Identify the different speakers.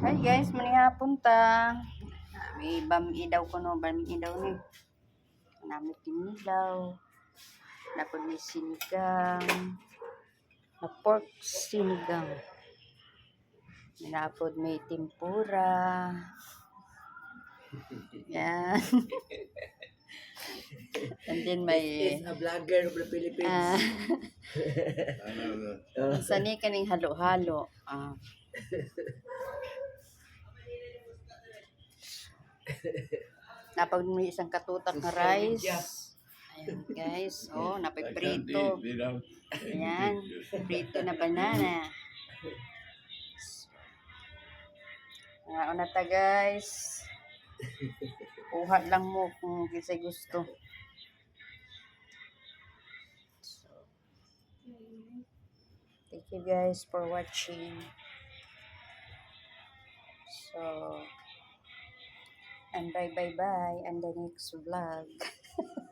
Speaker 1: Hi guys, mani hapon ta. May bami daw ko no, bami daw ni. Nami kinilaw. Napod may sinigang. Na pork sinigang. Napod may tempura. Yan. And then may
Speaker 2: Is a vlogger of the Philippines.
Speaker 1: sani kaning halo-halo. Napag may isang katutak na rice. Ayan guys, oh, napay prito. Ayan, prito na banana. Una ta guys. Kuha lang mo kung kisay gusto. Thank you guys for watching. So, and bye and the next vlog.